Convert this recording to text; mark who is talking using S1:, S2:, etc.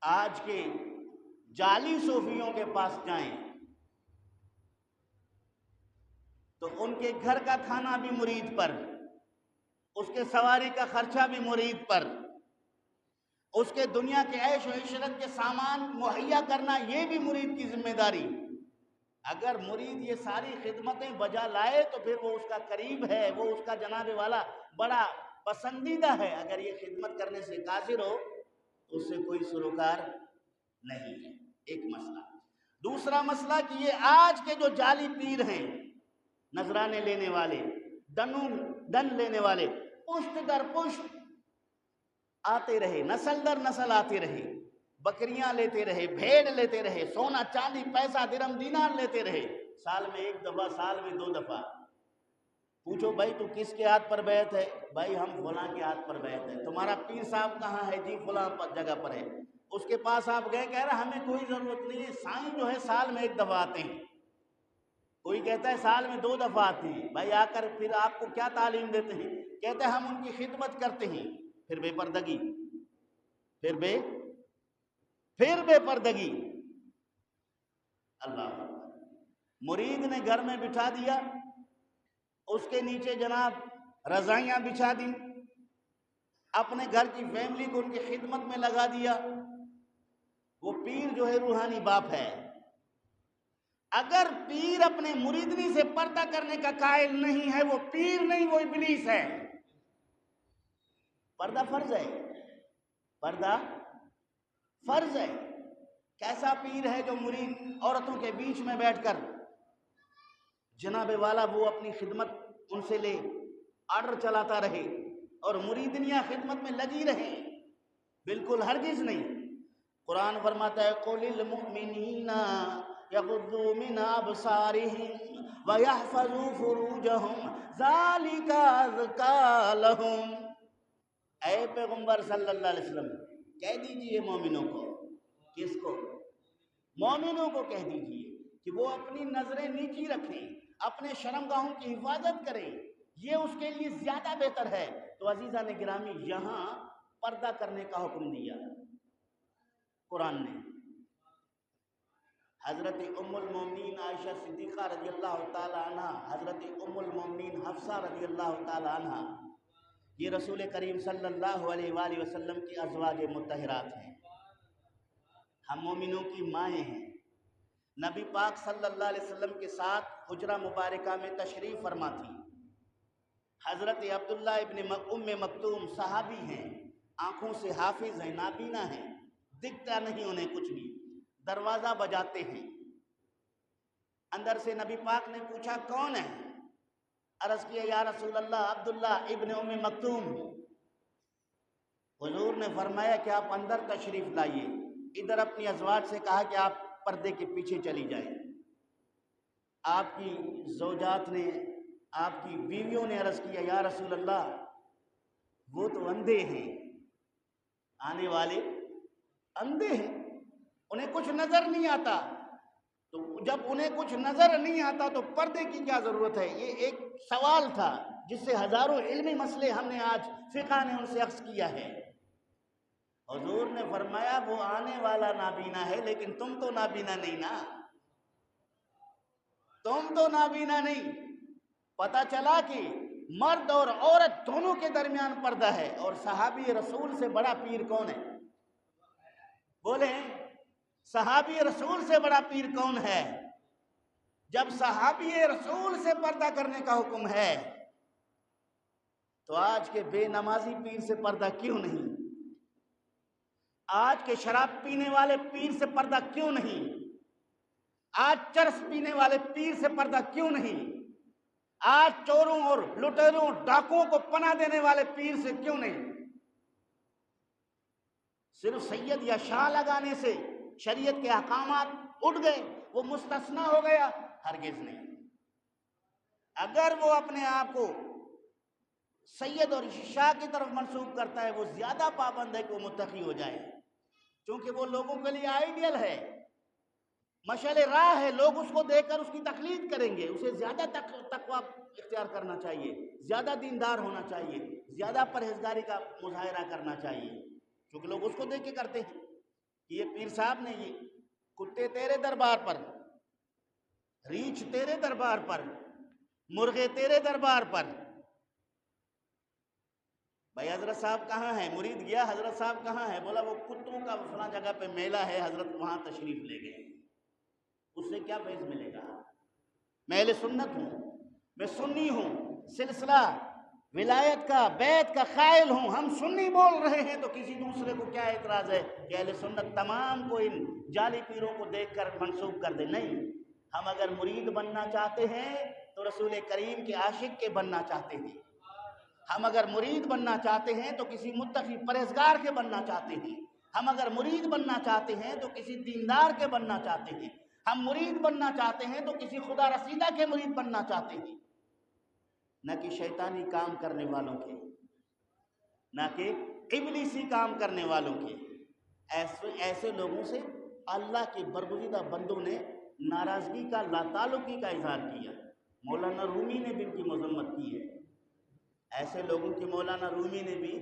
S1: آج کے جعلی صوفیوں کے پاس جائیں تو ان کے گھر کا کھانا بھی مرید پر، اس کے سواری کا خرچہ بھی مرید پر، اس کے دنیا کے عیش و عشرت کے سامان مہیا کرنا یہ بھی مرید کی ذمہ داری۔ اگر مرید یہ ساری خدمتیں بجا لائے تو پھر وہ اس کا قریب ہے، وہ اس کا جناب والا بڑا پسندیدہ ہے۔ اگر یہ خدمت کرنے سے قاصر ہو تو اس سے کوئی سروکار نہیں ہے۔ ایک مسئلہ۔ دوسرا مسئلہ کہ یہ آج کے جو جعلی پیر ہیں، نذرانے لینے والے، دن لینے والے، پشت در پشت آتے رہے، نسل در نسل آتے رہے، بکریاں لیتے رہے، بھیڑ لیتے رہے، سونا چاندی پیسہ درم دینار لیتے رہے، سال میں ایک دفعہ، سال میں دو دفعہ۔ پوچھو بھائی تو کس کے ہاتھ پر بیعت ہے؟ بھائی ہم فلاں کے ہاتھ پر بیعت ہے۔ تمہارا پیر صاحب کہاں ہے؟ جی فلاں جگہ پر ہے۔ اس کے پاس آپ گئے، کہہ رہا ہمیں کوئی ضرورت نہیں ہے، سائیں جو ہے سال میں ایک دفعہ آتے ہیں، کوئی کہتا ہے سال میں دو دفعہ آتے ہیں۔ بھائی آ کر پھر آپ کو کیا تعلیم دیتے ہیں؟ کہتے ہیں ہم ان کی خدمت کرتے ہیں۔ پھر بے پردگی، پھر بے پردگی۔ اللہ مرید نے گھر میں بٹھا دیا، اس کے نیچے جناب رضائیاں بچھا دی، اپنے گھر کی فیملی کو ان کی خدمت میں لگا دیا۔ وہ پیر جو ہے روحانی باپ ہے۔ اگر پیر اپنے مریدنی سے پردہ کرنے کا قائل نہیں ہے، وہ پیر نہیں، وہ ابلیس ہے۔ پردہ فرض ہے، پردہ فرض ہے۔ کیسا پیر ہے جو مرید عورتوں کے بیچ میں بیٹھ کر جناب والا وہ اپنی خدمت ان سے لے، آرڈر چلاتا رہے اور مریدنیاں خدمت میں لگی رہے؟ بالکل ہرگز نہیں۔ قرآن فرماتا ہے قُلِ الْمُؤْمِنِينَ يَغُضُّوا مِنْ أَبْصَارِهِمْ وَيَحْفَظُوا فُرُوجَهُمْ ذَلِكَ أَزْكَىٰ لَهُمْ۔ اے پیغمبر صلی اللہ علیہ وسلم کہہ دیجئے مومنوں کو، کس کو؟ مومنوں کو کہہ دیجئے کہ وہ اپنی نظریں نیچی رکھیں، اپنے شرمگاہوں کی حفاظت کریں، یہ اس کے لیے زیادہ بہتر ہے۔ تو عزیزان گرامی یہاں پردہ کرنے کا حکم دیا قرآن نے۔ حضرت ام المومنین عائشہ صدیقہ رضی اللہ تعالی عنہ، حضرت ام المومنین حفصہ رضی اللہ تعالی عنہ، یہ رسول کریم صلی اللہ علیہ وآلہ وسلم کی ازواج مطہرات ہیں، ہم مومنوں کی مائیں ہیں۔ نبی پاک صلی اللہ علیہ وسلم کے ساتھ حجرہ مبارکہ میں تشریف فرما تھی۔ حضرت عبداللہ ابن ام مکتوم صحابی ہیں، آنکھوں سے حافظ ہیں، نابینا ہیں، دکھتا نہیں انہیں کچھ بھی، دروازہ بجاتے ہیں۔ اندر سے نبی پاک نے پوچھا کون ہے؟ عرض کیا یا رسول اللہ عبداللہ ابن ام مکتوم۔ حضور نے فرمایا کہ آپ اندر تشریف لائیے۔ ادھر اپنی ازواج سے کہا کہ آپ پردے کے پیچھے چلی جائیں۔ آپ کی زوجات نے، آپ کی بیویوں نے عرض کیا یا رسول اللہ وہ تو اندھے ہیں، آنے والے اندھے ہیں، انہیں کچھ نظر نہیں آتا۔ تو جب انہیں کچھ نظر نہیں آتا تو پردے کی کیا ضرورت ہے؟ یہ ایک سوال تھا جس سے ہزاروں علمی مسئلے ہم نے آج فقہ نے ان سے اخذ کیا ہے۔ حضور نے فرمایا وہ آنے والا نابینا ہے لیکن تم تو نابینا نہیں نا، تم تو نابینا نہیں۔ پتہ چلا کہ مرد اور عورت دونوں کے درمیان پردہ ہے۔ اور صحابی رسول سے بڑا پیر کون ہے؟ بولیں صحابی رسول سے بڑا پیر کون ہے؟ جب صحابی رسول سے پردہ کرنے کا حکم ہے تو آج کے بے نمازی پیر سے پردہ کیوں نہیں؟ آج کے شراب پینے والے پیر سے پردہ کیوں نہیں؟ آج چرس پینے والے پیر سے پردہ کیوں نہیں؟ آج چوروں اور لٹیروں ڈاکوؤں کو پناہ دینے والے پیر سے کیوں نہیں؟ صرف سید یا شاہ لگانے سے شریعت کے احکامات اٹھ گئے، وہ مستثنیٰ ہو گیا؟ ہرگز نہیں۔ اگر وہ اپنے آپ کو سید اور شاہ کی طرف منسوب کرتا ہے وہ زیادہ پابند ہے کہ وہ متقی ہو جائے، چونکہ وہ لوگوں کے لیے آئیڈیل ہے، مشعل راہ ہے، لوگ اس کو دیکھ کر اس کی تقلید کریں گے۔ اسے زیادہ تقویٰ اختیار کرنا چاہیے، زیادہ دیندار ہونا چاہیے، زیادہ پرہیزگاری کا مظاہرہ کرنا چاہیے، کیونکہ لوگ اس کو دیکھ کے کرتے ہیں۔ کہ یہ پیر صاحب نے یہ کتے تیرے دربار پر، ریچھ تیرے دربار پر، مرغے تیرے دربار پر. بھائی حضرت صاحب کہاں ہیں؟ مرید گیا حضرت صاحب کہاں ہے؟ بولا وہ کتوں کا فلاں جگہ پہ میلہ ہے، حضرت وہاں تشریف لے گئے. اس سے کیا فیض ملے گا؟ میں اہل سنت ہوں، میں سنی ہوں، سلسلہ ولایت کا بیعت کا قائل ہوں. ہم سنی بول رہے ہیں تو کسی دوسرے کو کیا اعتراض ہے کہ اہل سنت تمام کو ان جعلی پیروں کو دیکھ کر منسوب کر دے؟ نہیں، ہم اگر مرید بننا چاہتے ہیں تو رسول کریم کے عاشق کے بننا چاہتے ہیں. ہم اگر مرید بننا چاہتے ہیں تو کسی متقی پرہیزگار کے بننا چاہتے ہیں. ہم اگر مرید بننا چاہتے ہیں تو کسی دیندار کے بننا چاہتے ہیں. ہم مرید بننا چاہتے ہیں تو کسی خدا رسیدہ کے مرید بننا چاہتے ہیں، نہ کہ شیطانی کام کرنے والوں کے، نہ کہ ابلیسی کام کرنے والوں کے. ایسے لوگوں سے اللہ کے برگزیدہ بندوں نے ناراضگی کا، لا تعلقی کا اظہار کیا. مولانا رومی نے بھی ان کی مذمت کی ہے. ایسے لوگوں کی مولانا رومی نے بھی